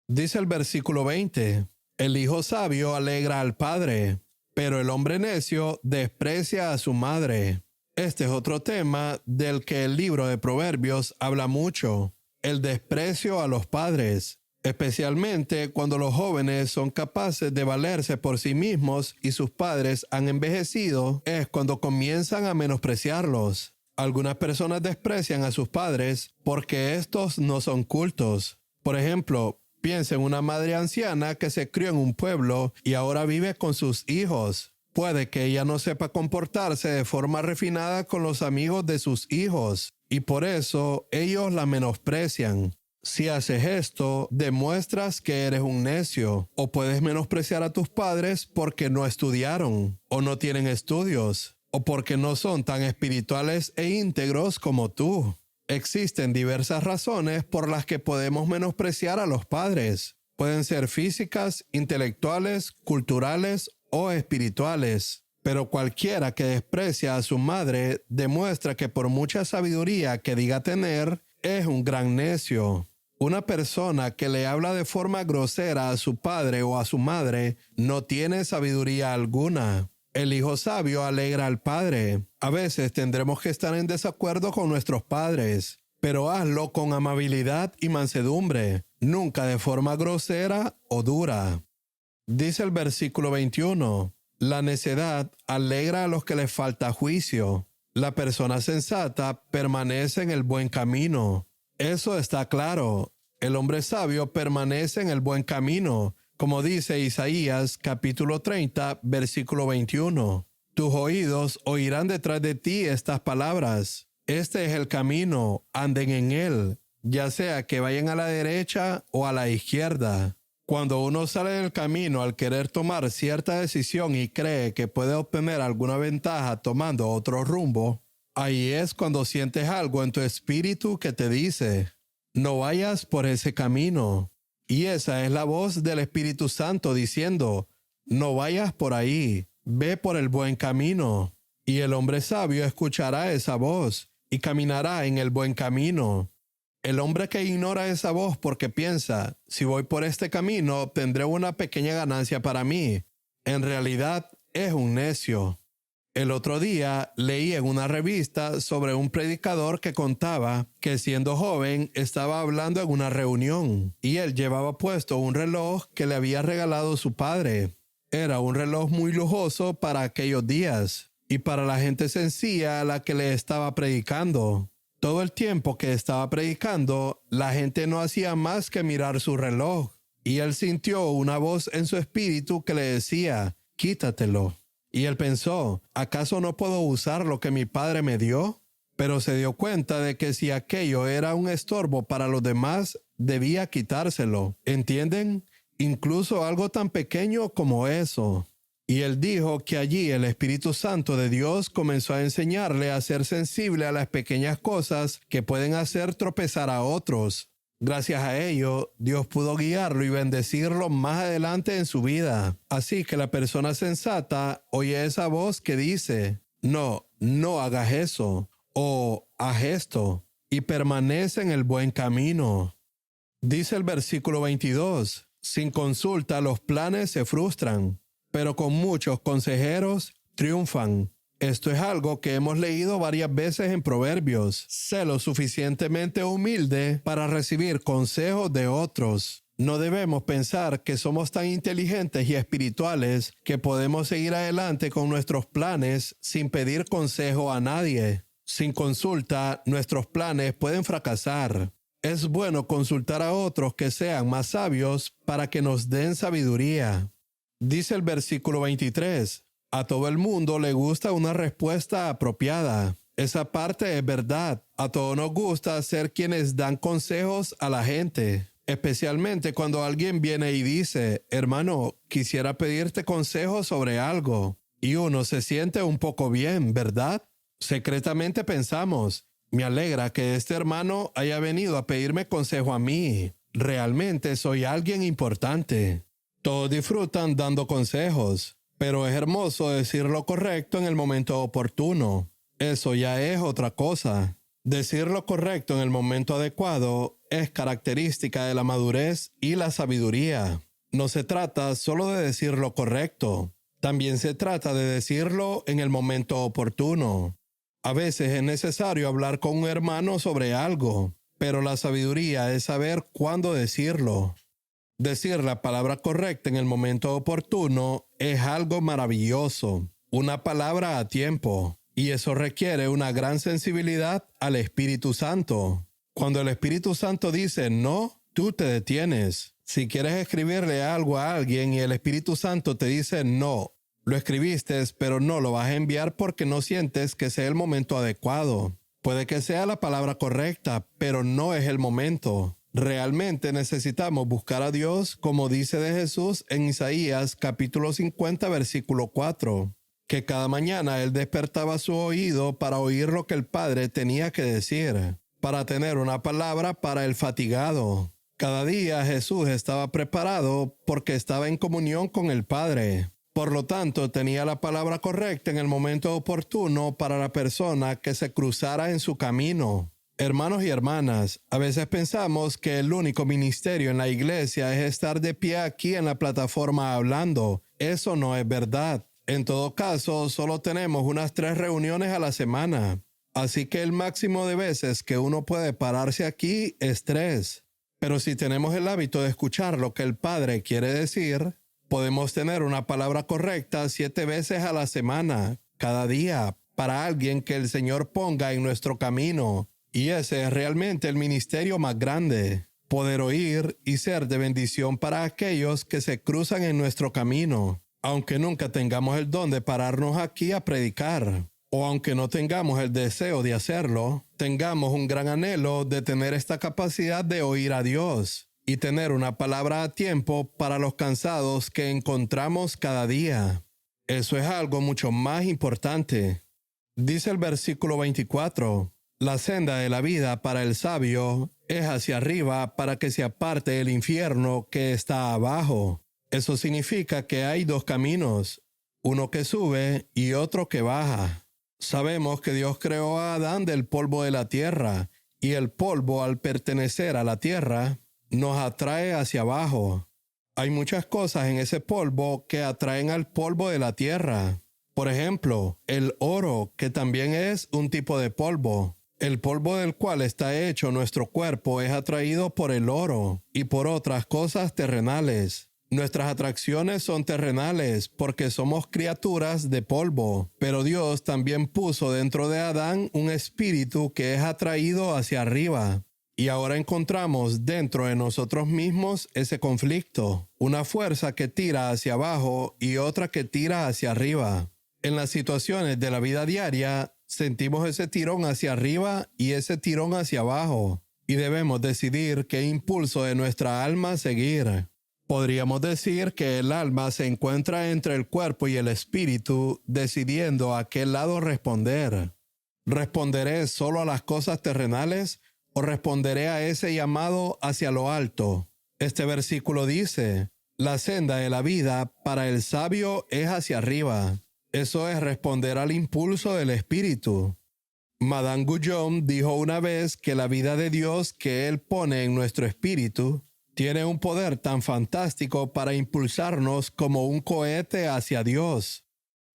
Dice el versículo 20, el hijo sabio alegra al padre, pero el hombre necio desprecia a su madre. Este es otro tema del que el libro de Proverbios habla mucho, el desprecio a los padres. Especialmente cuando los jóvenes son capaces de valerse por sí mismos y sus padres han envejecido, es cuando comienzan a menospreciarlos. Algunas personas desprecian a sus padres porque estos no son cultos. Por ejemplo, piensa en una madre anciana que se crió en un pueblo y ahora vive con sus hijos. Puede que ella no sepa comportarse de forma refinada con los amigos de sus hijos y por eso ellos la menosprecian. Si haces esto, demuestras que eres un necio, o puedes menospreciar a tus padres porque no estudiaron, o no tienen estudios, o porque no son tan espirituales e íntegros como tú. Existen diversas razones por las que podemos menospreciar a los padres. Pueden ser físicas, intelectuales, culturales o espirituales. Pero cualquiera que desprecia a su madre demuestra que por mucha sabiduría que diga tener, es un gran necio. Una persona que le habla de forma grosera a su padre o a su madre no tiene sabiduría alguna. El hijo sabio alegra al padre. A veces tendremos que estar en desacuerdo con nuestros padres, pero hazlo con amabilidad y mansedumbre, nunca de forma grosera o dura. Dice el versículo 21, la necedad alegra a los que les falta juicio. La persona sensata permanece en el buen camino. Eso está claro. El hombre sabio permanece en el buen camino, Como dice Isaías capítulo 30, versículo 21. Tus oídos oirán detrás de ti estas palabras. Este es el camino, anden en él, ya sea que vayan a la derecha o a la izquierda. Cuando uno sale del camino al querer tomar cierta decisión y cree que puede obtener alguna ventaja tomando otro rumbo, ahí es cuando sientes algo en tu espíritu que te dice, no vayas por ese camino. Y esa es la voz del Espíritu Santo diciendo, no vayas por ahí, ve por el buen camino. Y el hombre sabio escuchará esa voz y caminará en el buen camino. El hombre que ignora esa voz porque piensa, si voy por este camino obtendré una pequeña ganancia para mí, en realidad es un necio. El otro día leí en una revista sobre un predicador que contaba que siendo joven estaba hablando en una reunión y él llevaba puesto un reloj que le había regalado su padre. Era un reloj muy lujoso para aquellos días y para la gente sencilla a la que le estaba predicando. Todo el tiempo que estaba predicando, la gente no hacía más que mirar su reloj y él sintió una voz en su espíritu que le decía, quítatelo. Y él pensó, ¿acaso no puedo usar lo que mi padre me dio? Pero se dio cuenta de que si aquello era un estorbo para los demás, debía quitárselo. ¿Entienden? Incluso algo tan pequeño como eso. Y él dijo que allí el Espíritu Santo de Dios comenzó a enseñarle a ser sensible a las pequeñas cosas que pueden hacer tropezar a otros. Gracias a ello, Dios pudo guiarlo y bendecirlo más adelante en su vida. Así que la persona sensata oye esa voz que dice, no, no hagas eso, o haz esto, y permanece en el buen camino. Dice el versículo 22, sin consulta los planes se frustran, pero con muchos consejeros triunfan. Esto es algo que hemos leído varias veces en Proverbios. Sé lo suficientemente humilde para recibir consejos de otros. No debemos pensar que somos tan inteligentes y espirituales que podemos seguir adelante con nuestros planes sin pedir consejo a nadie. Sin consulta, nuestros planes pueden fracasar. Es bueno consultar a otros que sean más sabios para que nos den sabiduría. Dice el versículo 23. A todo el mundo le gusta una respuesta apropiada. Esa parte es verdad. A todos nos gusta ser quienes dan consejos a la gente. Especialmente cuando alguien viene y dice, hermano, quisiera pedirte consejo sobre algo. Y uno se siente un poco bien, ¿verdad? Secretamente pensamos, me alegra que este hermano haya venido a pedirme consejo a mí. Realmente soy alguien importante. Todos disfrutan dando consejos. Pero es hermoso decir lo correcto en el momento oportuno. Eso ya es otra cosa. Decir lo correcto en el momento adecuado es característica de la madurez y la sabiduría. No se trata solo de decir lo correcto. También se trata de decirlo en el momento oportuno. A veces es necesario hablar con un hermano sobre algo, pero la sabiduría es saber cuándo decirlo. Decir la palabra correcta en el momento oportuno es algo maravilloso, una palabra a tiempo, y eso requiere una gran sensibilidad al Espíritu Santo. Cuando el Espíritu Santo dice no, tú te detienes. Si quieres escribirle algo a alguien y el Espíritu Santo te dice no, lo escribiste, pero no lo vas a enviar porque no sientes que sea el momento adecuado. Puede que sea la palabra correcta, pero no es el momento. Realmente necesitamos buscar a Dios, como dice de Jesús en Isaías capítulo 50, versículo 4, que cada mañana Él despertaba su oído para oír lo que el Padre tenía que decir, para tener una palabra para el fatigado. Cada día Jesús estaba preparado porque estaba en comunión con el Padre. Por lo tanto, tenía la palabra correcta en el momento oportuno para la persona que se cruzara en su camino. Hermanos y hermanas, a veces pensamos que el único ministerio en la iglesia es estar de pie aquí en la plataforma hablando. Eso no es verdad. En todo caso, solo tenemos unas 3 reuniones a la semana. Así que el máximo de veces que uno puede pararse aquí es 3. Pero si tenemos el hábito de escuchar lo que el Padre quiere decir, podemos tener una palabra correcta 7 veces a la semana, cada día, para alguien que el Señor ponga en nuestro camino. Y ese es realmente el ministerio más grande. poder oír y ser de bendición para aquellos que se cruzan en nuestro camino, aunque nunca tengamos el don de pararnos aquí a predicar, o aunque no tengamos el deseo de hacerlo, tengamos un gran anhelo de tener esta capacidad de oír a Dios y tener una palabra a tiempo para los cansados que encontramos cada día. Eso es algo mucho más importante. Dice el versículo 24, la senda de la vida para el sabio es hacia arriba para que se aparte del infierno que está abajo. Eso significa que hay dos caminos, uno que sube y otro que baja. Sabemos que Dios creó a Adán del polvo de la tierra, y el polvo, al pertenecer a la tierra, nos atrae hacia abajo. Hay muchas cosas en ese polvo que atraen al polvo de la tierra. Por ejemplo, el oro, que también es un tipo de polvo. El polvo del cual está hecho nuestro cuerpo es atraído por el oro y por otras cosas terrenales. Nuestras atracciones son terrenales porque somos criaturas de polvo, pero Dios también puso dentro de Adán un espíritu que es atraído hacia arriba. Y ahora encontramos dentro de nosotros mismos ese conflicto, una fuerza que tira hacia abajo y otra que tira hacia arriba. En las situaciones de la vida diaria, sentimos ese tirón hacia arriba y ese tirón hacia abajo, y debemos decidir qué impulso de nuestra alma seguir. Podríamos decir que el alma se encuentra entre el cuerpo y el espíritu, decidiendo a qué lado responder. ¿Responderé solo a las cosas terrenales o responderé a ese llamado hacia lo alto? Este versículo dice, la senda de la vida para el sabio es hacia arriba. Eso es responder al impulso del espíritu. Madame Guyon dijo una vez que la vida de Dios que Él pone en nuestro espíritu tiene un poder tan fantástico para impulsarnos como un cohete hacia Dios.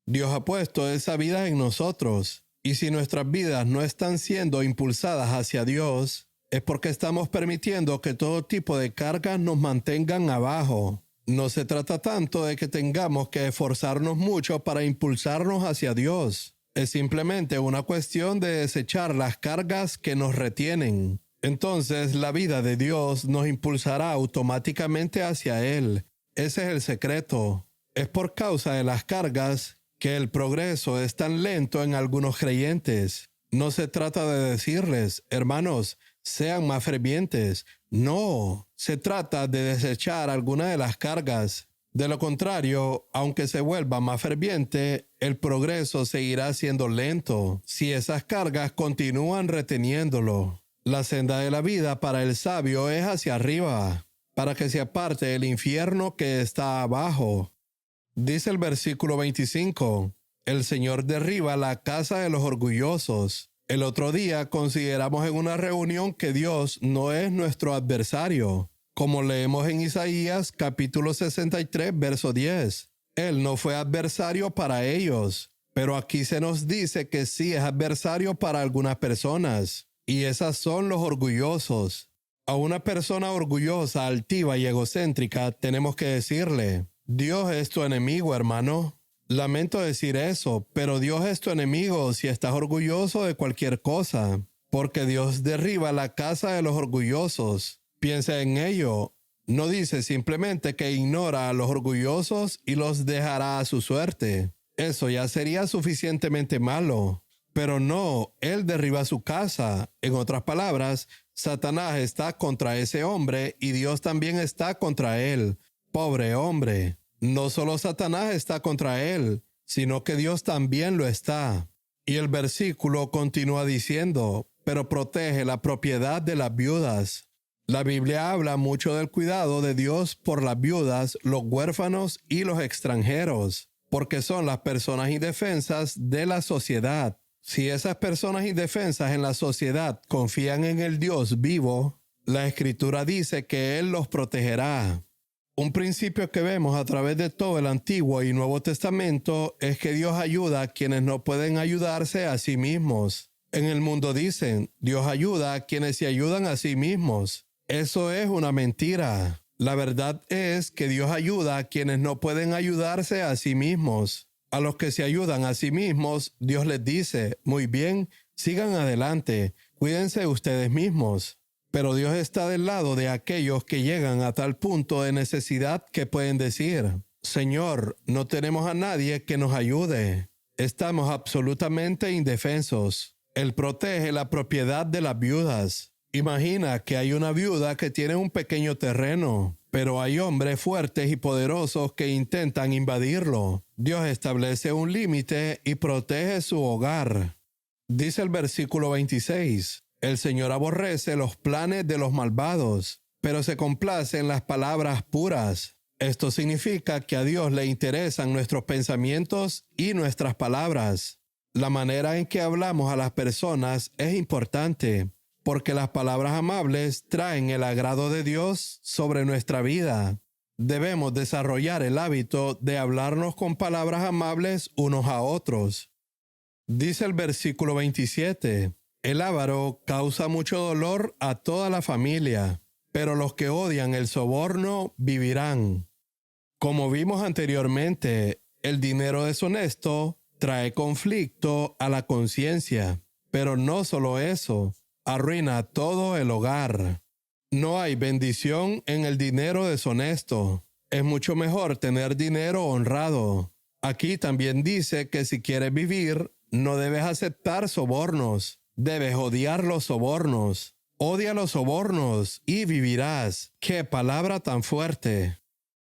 Dios ha puesto esa vida en nosotros, y si nuestras vidas no están siendo impulsadas hacia Dios, es porque estamos permitiendo que todo tipo de cargas nos mantengan abajo. No se trata tanto de que tengamos que esforzarnos mucho para impulsarnos hacia Dios. Es simplemente una cuestión de desechar las cargas que nos retienen. Entonces la vida de Dios nos impulsará automáticamente hacia Él. Ese es el secreto. Es por causa de las cargas que el progreso es tan lento en algunos creyentes. No se trata de decirles, hermanos, sean más fervientes. No, se trata de desechar alguna de las cargas. De lo contrario, aunque se vuelva más ferviente, el progreso seguirá siendo lento si esas cargas continúan reteniéndolo. La senda de la vida para el sabio es hacia arriba, para que se aparte del infierno que está abajo. Dice el versículo 25, el Señor derriba la casa de los orgullosos. El otro día consideramos en una reunión que Dios no es nuestro adversario, como leemos en Isaías capítulo 63, verso 10. Él no fue adversario para ellos, pero aquí se nos dice que sí es adversario para algunas personas. Y esas son los orgullosos. A una persona orgullosa, altiva y egocéntrica tenemos que decirle, Dios es tu enemigo, hermano. Lamento decir eso, pero Dios es tu enemigo si estás orgulloso de cualquier cosa, porque Dios derriba la casa de los orgullosos. Piensa en ello. No dice simplemente que ignora a los orgullosos y los dejará a su suerte. Eso ya sería suficientemente malo. Pero no, Él derriba su casa. En otras palabras, Satanás está contra ese hombre y Dios también está contra él. Pobre hombre. No solo Satanás está contra él, sino que Dios también lo está. Y el versículo continúa diciendo, pero protege la propiedad de las viudas. La Biblia habla mucho del cuidado de Dios por las viudas, los huérfanos y los extranjeros, porque son las personas indefensas de la sociedad. Si esas personas indefensas en la sociedad confían en el Dios vivo, la Escritura dice que Él los protegerá. Un principio que vemos a través de todo el Antiguo y Nuevo Testamento es que Dios ayuda a quienes no pueden ayudarse a sí mismos. En el mundo dicen, Dios ayuda a quienes se ayudan a sí mismos. Eso es una mentira. La verdad es que Dios ayuda a quienes no pueden ayudarse a sí mismos. A los que se ayudan a sí mismos, Dios les dice, muy bien, sigan adelante, cuídense ustedes mismos. Pero Dios está del lado de aquellos que llegan a tal punto de necesidad que pueden decir: Señor, no tenemos a nadie que nos ayude. Estamos absolutamente indefensos. Él protege la propiedad de las viudas. Imagina que hay una viuda que tiene un pequeño terreno, pero hay hombres fuertes y poderosos que intentan invadirlo. Dios establece un límite y protege su hogar. Dice el versículo 26, el Señor aborrece los planes de los malvados, pero se complace en las palabras puras. Esto significa que a Dios le interesan nuestros pensamientos y nuestras palabras. La manera en que hablamos a las personas es importante, porque las palabras amables traen el agrado de Dios sobre nuestra vida. Debemos desarrollar el hábito de hablarnos con palabras amables unos a otros. Dice el versículo 27, el avaro causa mucho dolor a toda la familia, pero los que odian el soborno vivirán. Como vimos anteriormente, el dinero deshonesto trae conflicto a la conciencia, pero no solo eso, arruina todo el hogar. No hay bendición en el dinero deshonesto. Es mucho mejor tener dinero honrado. Aquí también dice que si quieres vivir, no debes aceptar sobornos. Debes odiar los sobornos. Odia los sobornos y vivirás. ¡Qué palabra tan fuerte!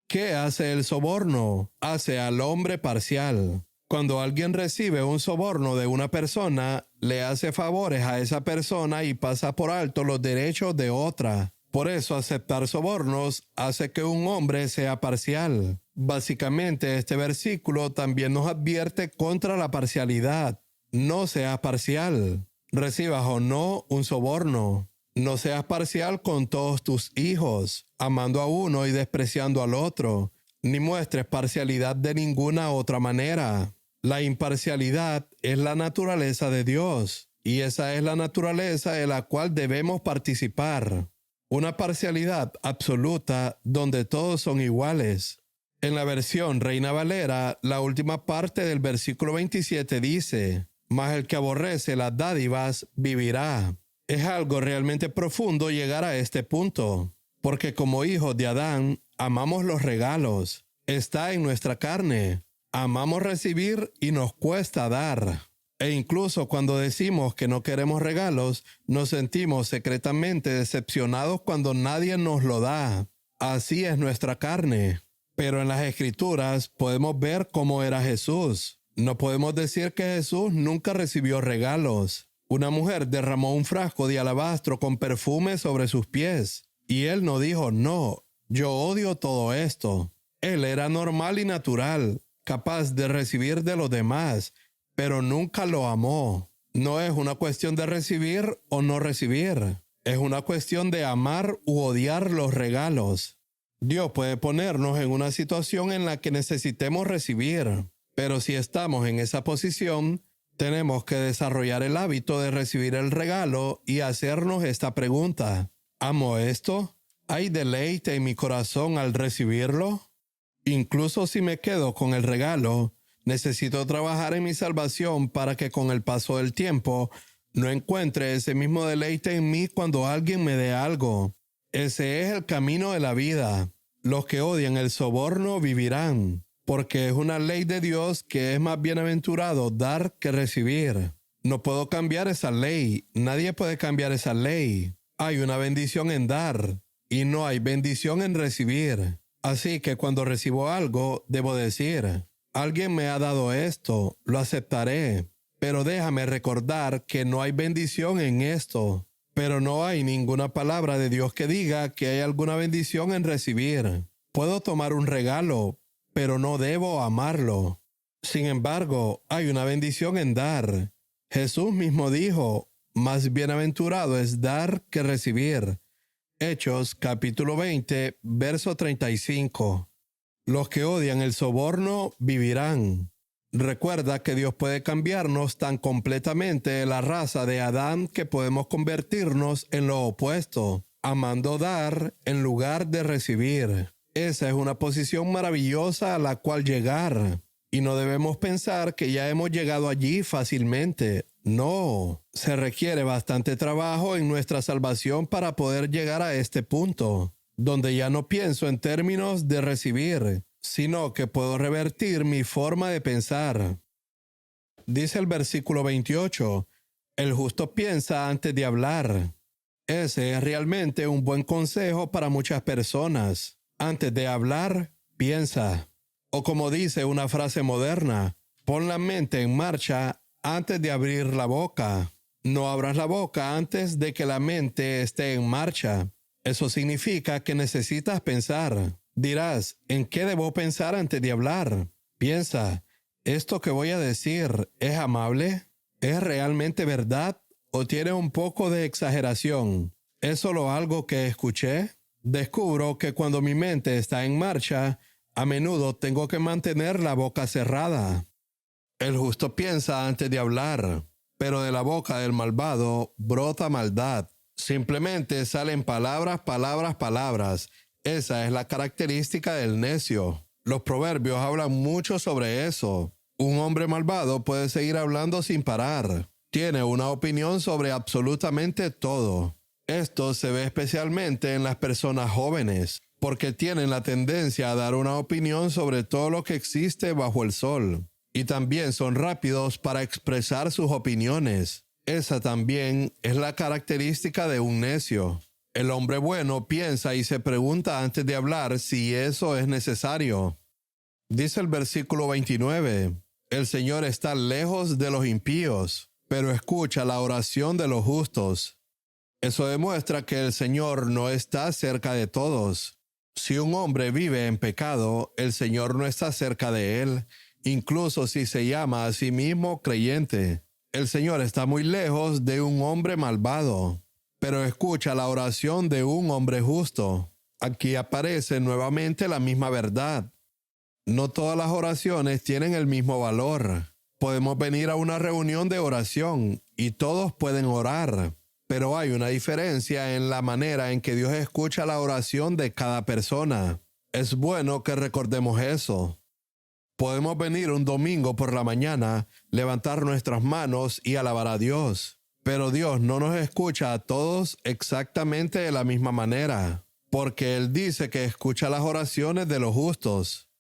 ¿Qué hace el soborno? Hace al hombre parcial. Cuando alguien recibe un soborno de una persona, le hace favores a esa persona y pasa por alto los derechos de otra. Por eso aceptar sobornos hace que un hombre sea parcial. Básicamente, este versículo también nos advierte contra la parcialidad. No seas parcial. Recibas o no un soborno. No seas parcial con todos tus hijos, amando a uno y despreciando al otro, ni muestres parcialidad de ninguna otra manera. La imparcialidad es la naturaleza de Dios, y esa es la naturaleza de la cual debemos participar. Una parcialidad absoluta donde todos son iguales. En la versión Reina Valera, la última parte del versículo 27 dice: «Mas el que aborrece las dádivas vivirá». Es algo realmente profundo llegar a este punto, porque como hijos de Adán, amamos los regalos. Está en nuestra carne. Amamos recibir y nos cuesta dar. E incluso cuando decimos que no queremos regalos, nos sentimos secretamente decepcionados cuando nadie nos lo da. Así es nuestra carne. Pero en las Escrituras podemos ver cómo era Jesús. No podemos decir que Jesús nunca recibió regalos. Una mujer derramó un frasco de alabastro con perfume sobre sus pies, y él no dijo: «No, yo odio todo esto». Él era normal y natural, capaz de recibir de los demás, pero nunca lo amó. No es una cuestión de recibir o no recibir. Es una cuestión de amar u odiar los regalos. Dios puede ponernos en una situación en la que necesitemos recibir, pero si estamos en esa posición, tenemos que desarrollar el hábito de recibir el regalo y hacernos esta pregunta: ¿amo esto? ¿Hay deleite en mi corazón al recibirlo? Incluso si me quedo con el regalo, necesito trabajar en mi salvación para que con el paso del tiempo no encuentre ese mismo deleite en mí cuando alguien me dé algo. Ese es el camino de la vida. Los que odian el soborno vivirán, porque es una ley de Dios que es más bienaventurado dar que recibir. No puedo cambiar esa ley. Nadie puede cambiar esa ley. Hay una bendición en dar y no hay bendición en recibir. Así que cuando recibo algo, debo decir: alguien me ha dado esto, lo aceptaré. Pero déjame recordar que no hay bendición en esto. Pero no hay ninguna palabra de Dios que diga que hay alguna bendición en recibir. Puedo tomar un regalo, pero no debo amarlo. Sin embargo, hay una bendición en dar. Jesús mismo dijo: más bienaventurado es dar que recibir. Hechos capítulo 20, verso 35. Los que odian el soborno vivirán. Recuerda que Dios puede cambiarnos tan completamente de la raza de Adán que podemos convertirnos en lo opuesto, amando dar en lugar de recibir. Esa es una posición maravillosa a la cual llegar. Y no debemos pensar que ya hemos llegado allí fácilmente. No, se requiere bastante trabajo en nuestra salvación para poder llegar a este punto, donde ya no pienso en términos de recibir, sino que puedo revertir mi forma de pensar. Dice el versículo 28, el justo piensa antes de hablar. Ese es realmente un buen consejo para muchas personas. Antes de hablar, piensa. O como dice una frase moderna, pon la mente en marcha antes de abrir la boca. No abras la boca antes de que la mente esté en marcha. Eso significa que necesitas pensar. Dirás, ¿en qué debo pensar antes de hablar? Piensa, ¿esto que voy a decir es amable? ¿Es realmente verdad o tiene un poco de exageración? ¿Es solo algo que escuché? Descubro que cuando mi mente está en marcha, a menudo tengo que mantener la boca cerrada. El justo piensa antes de hablar, pero de la boca del malvado brota maldad. Simplemente salen palabras, palabras, palabras. Esa es la característica del necio. Los proverbios hablan mucho sobre eso. Un hombre malvado puede seguir hablando sin parar. Tiene una opinión sobre absolutamente todo. Esto se ve especialmente en las personas jóvenes, porque tienen la tendencia a dar una opinión sobre todo lo que existe bajo el sol. Y también son rápidos para expresar sus opiniones. Esa también es la característica de un necio. El hombre bueno piensa y se pregunta antes de hablar si eso es necesario. Dice el versículo 29, el Señor está lejos de los impíos, pero escucha la oración de los justos. Eso demuestra que el Señor no está cerca de todos. Si un hombre vive en pecado, el Señor no está cerca de él, incluso si se llama a sí mismo creyente. El Señor está muy lejos de un hombre malvado, pero escucha la oración de un hombre justo. Aquí aparece nuevamente la misma verdad. No todas las oraciones tienen el mismo valor. Podemos venir a una reunión de oración y todos pueden orar, pero hay una diferencia en la manera en que Dios escucha la oración de cada persona. Es bueno que recordemos eso. Podemos venir un domingo por la mañana, levantar nuestras manos y alabar a Dios, pero Dios no nos escucha a todos exactamente de la misma manera, porque Él dice que escucha las oraciones de los justos.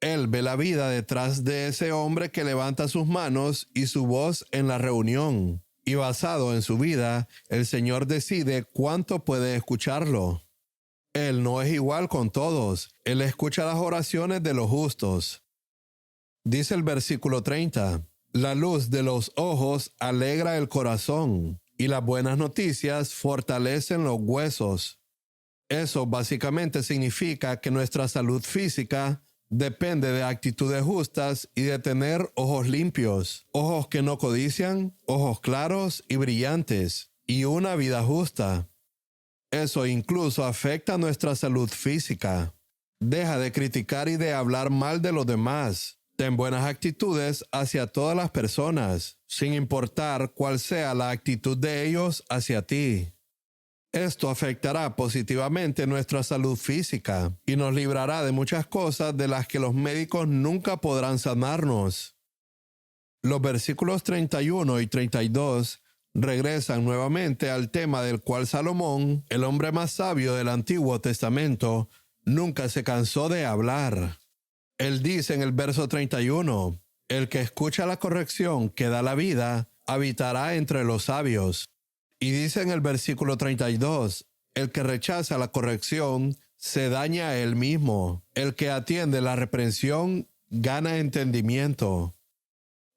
Él ve la vida detrás de ese hombre que levanta sus manos y su voz en la reunión. Y basado en su vida, el Señor decide cuánto puede escucharlo. Él no es igual con todos. Él escucha las oraciones de los justos. Dice el versículo 30, la luz de los ojos alegra el corazón y las buenas noticias fortalecen los huesos. Eso básicamente significa que nuestra salud física depende de actitudes justas y de tener ojos limpios, ojos que no codician, ojos claros y brillantes, y una vida justa. Eso incluso afecta nuestra salud física. Deja de criticar y de hablar mal de los demás. Ten buenas actitudes hacia todas las personas, sin importar cuál sea la actitud de ellos hacia ti. Esto afectará positivamente nuestra salud física y nos librará de muchas cosas de las que los médicos nunca podrán sanarnos. Los versículos 31 y 32 regresan nuevamente al tema del cual Salomón, el hombre más sabio del Antiguo Testamento, nunca se cansó de hablar. Él dice en el verso 31, el que escucha la corrección que da la vida, habitará entre los sabios. Y dice en el versículo 32, el que rechaza la corrección se daña a él mismo. El que atiende la reprensión gana entendimiento.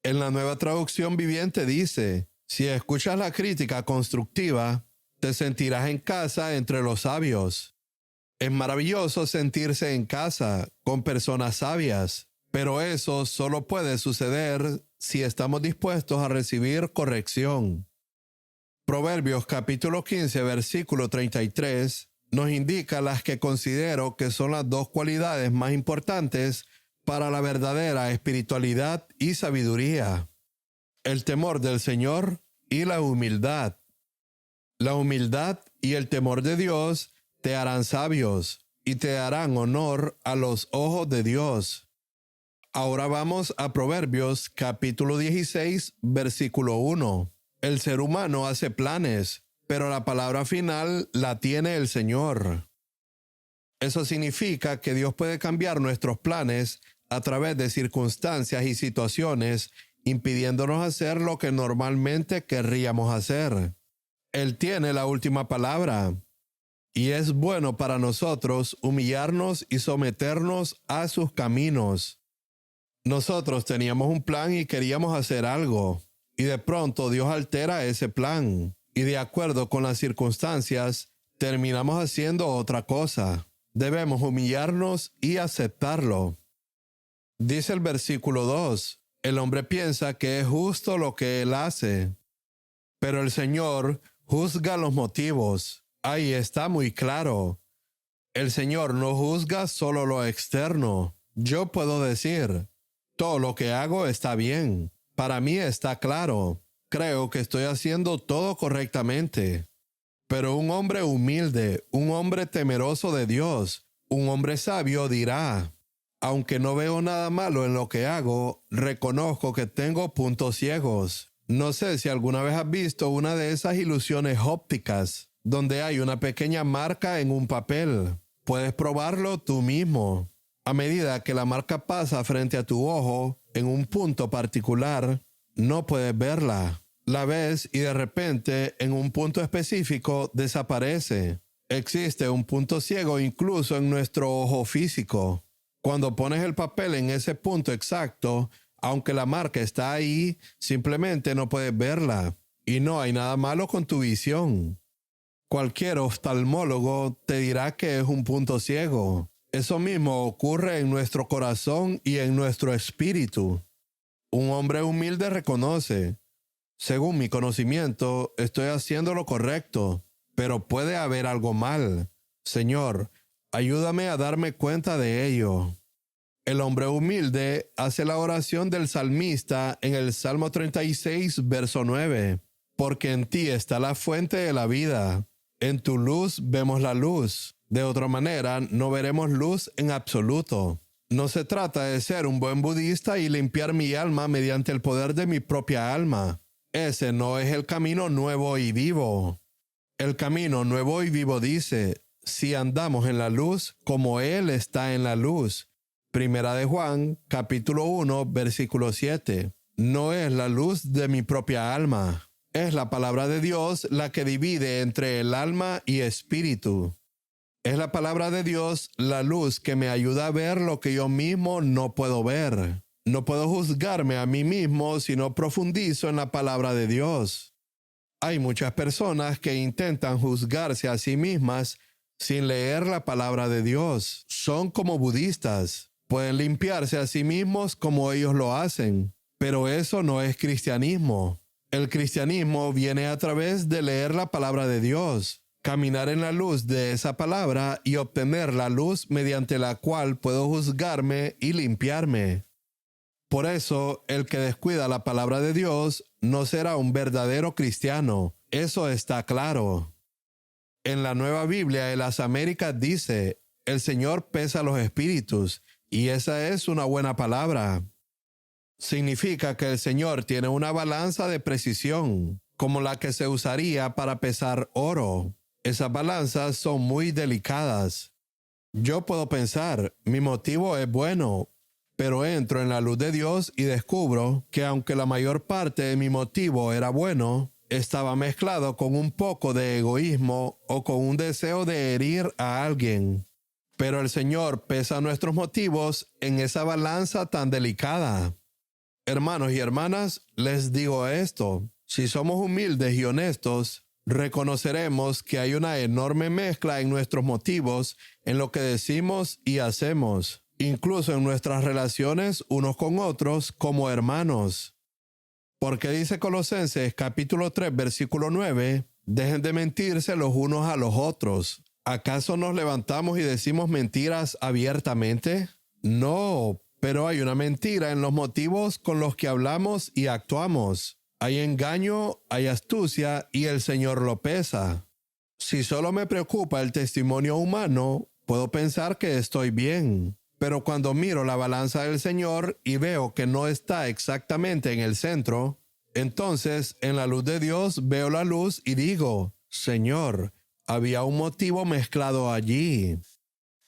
En la Nueva Traducción Viviente dice, si escuchas la crítica constructiva, te sentirás en casa entre los sabios. Es maravilloso sentirse en casa con personas sabias, pero eso solo puede suceder si estamos dispuestos a recibir corrección. Proverbios capítulo 15, versículo 33, nos indica las que considero que son las dos cualidades más importantes para la verdadera espiritualidad y sabiduría: el temor del Señor y la humildad. La humildad y el temor de Dios te harán sabios y te darán honor a los ojos de Dios. Ahora vamos a Proverbios capítulo 16, versículo 1. El ser humano hace planes, pero la palabra final la tiene el Señor. Eso significa que Dios puede cambiar nuestros planes a través de circunstancias y situaciones, impidiéndonos hacer lo que normalmente querríamos hacer. Él tiene la última palabra. Y es bueno para nosotros humillarnos y someternos a sus caminos. Nosotros teníamos un plan y queríamos hacer algo, y de pronto Dios altera ese plan, y de acuerdo con las circunstancias, terminamos haciendo otra cosa. Debemos humillarnos y aceptarlo. Dice el versículo 2, el hombre piensa que es justo lo que él hace, pero el Señor juzga los motivos. Ahí está muy claro. El Señor no juzga solo lo externo. Yo puedo decir, todo lo que hago está bien. Para mí está claro. Creo que estoy haciendo todo correctamente. Pero un hombre humilde, un hombre temeroso de Dios, un hombre sabio dirá, aunque no veo nada malo en lo que hago, reconozco que tengo puntos ciegos. No sé si alguna vez has visto una de esas ilusiones ópticas, donde hay una pequeña marca en un papel. Puedes probarlo tú mismo. A medida que la marca pasa frente a tu ojo, en un punto particular, no puedes verla. La ves y de repente, en un punto específico, desaparece. Existe un punto ciego incluso en nuestro ojo físico. Cuando pones el papel en ese punto exacto, aunque la marca está ahí, simplemente no puedes verla. Y no hay nada malo con tu visión. Cualquier oftalmólogo te dirá que es un punto ciego. Eso mismo ocurre en nuestro corazón y en nuestro espíritu. Un hombre humilde reconoce, según mi conocimiento, estoy haciendo lo correcto, pero puede haber algo mal. Señor, ayúdame a darme cuenta de ello. El hombre humilde hace la oración del salmista en el Salmo 36, verso 9. Porque en ti está la fuente de la vida. En tu luz vemos la luz. De otra manera, no veremos luz en absoluto. No se trata de ser un buen budista y limpiar mi alma mediante el poder de mi propia alma. Ese no es el camino nuevo y vivo. El camino nuevo y vivo dice, si andamos en la luz como Él está en la luz. Primera de Juan, capítulo 1, versículo 7. No es la luz de mi propia alma. Es la palabra de Dios la que divide entre el alma y espíritu. Es la palabra de Dios la luz que me ayuda a ver lo que yo mismo no puedo ver. No puedo juzgarme a mí mismo si no profundizo en la palabra de Dios. Hay muchas personas que intentan juzgarse a sí mismas sin leer la palabra de Dios. Son como budistas. Pueden limpiarse a sí mismos como ellos lo hacen, pero eso no es cristianismo. El cristianismo viene a través de leer la palabra de Dios, caminar en la luz de esa palabra y obtener la luz mediante la cual puedo juzgarme y limpiarme. Por eso, el que descuida la palabra de Dios no será un verdadero cristiano. Eso está claro. En la Nueva Biblia de las Américas dice, el Señor pesa los espíritus, y esa es una buena palabra. Significa que el Señor tiene una balanza de precisión, como la que se usaría para pesar oro. Esas balanzas son muy delicadas. Yo puedo pensar, mi motivo es bueno, pero entro en la luz de Dios y descubro que aunque la mayor parte de mi motivo era bueno, estaba mezclado con un poco de egoísmo o con un deseo de herir a alguien. Pero el Señor pesa nuestros motivos en esa balanza tan delicada. Hermanos y hermanas, les digo esto, si somos humildes y honestos, reconoceremos que hay una enorme mezcla en nuestros motivos, en lo que decimos y hacemos, incluso en nuestras relaciones unos con otros como hermanos. Porque dice Colosenses capítulo 3, versículo 9, dejen de mentirse los unos a los otros. ¿Acaso nos levantamos y decimos mentiras abiertamente? No, pero hay una mentira en los motivos con los que hablamos y actuamos. Hay engaño, hay astucia y el Señor lo pesa. Si solo me preocupa el testimonio humano, puedo pensar que estoy bien. Pero cuando miro la balanza del Señor y veo que no está exactamente en el centro, entonces en la luz de Dios veo la luz y digo, Señor, había un motivo mezclado allí.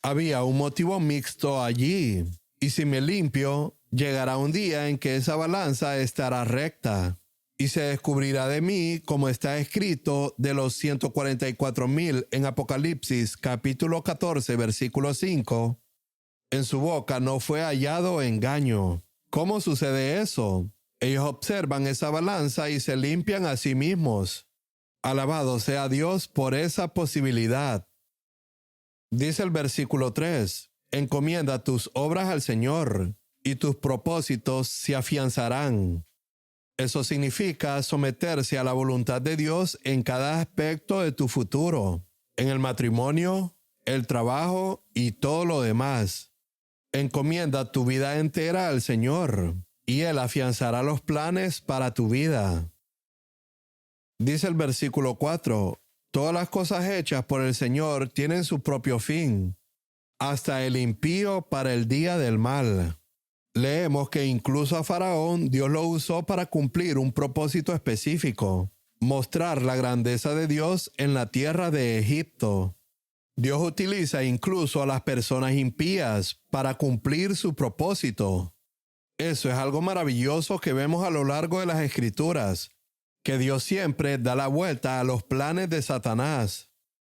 Había un motivo mixto allí. Y si me limpio, llegará un día en que esa balanza estará recta. Y se descubrirá de mí, como está escrito, de los 144,000 en Apocalipsis, capítulo 14, versículo 5. En su boca no fue hallado engaño. ¿Cómo sucede eso? Ellos observan esa balanza y se limpian a sí mismos. Alabado sea Dios por esa posibilidad. Dice el versículo 3, encomienda tus obras al Señor y tus propósitos se afianzarán. Eso significa someterse a la voluntad de Dios en cada aspecto de tu futuro, en el matrimonio, el trabajo y todo lo demás. Encomienda tu vida entera al Señor y Él afianzará los planes para tu vida. Dice el versículo 4, todas las cosas hechas por el Señor tienen su propio fin, hasta el impío para el día del mal. Leemos que incluso a Faraón Dios lo usó para cumplir un propósito específico, mostrar la grandeza de Dios en la tierra de Egipto. Dios utiliza incluso a las personas impías para cumplir su propósito. Eso es algo maravilloso que vemos a lo largo de las Escrituras, que Dios siempre da la vuelta a los planes de Satanás.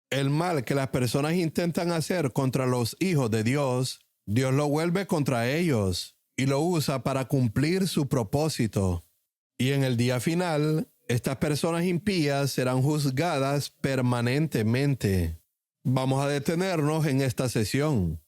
El mal que las personas intentan hacer contra los hijos de Dios, Dios lo vuelve contra ellos y lo usa para cumplir su propósito. Y en el día final, estas personas impías serán juzgadas permanentemente. Vamos a detenernos en esta sesión.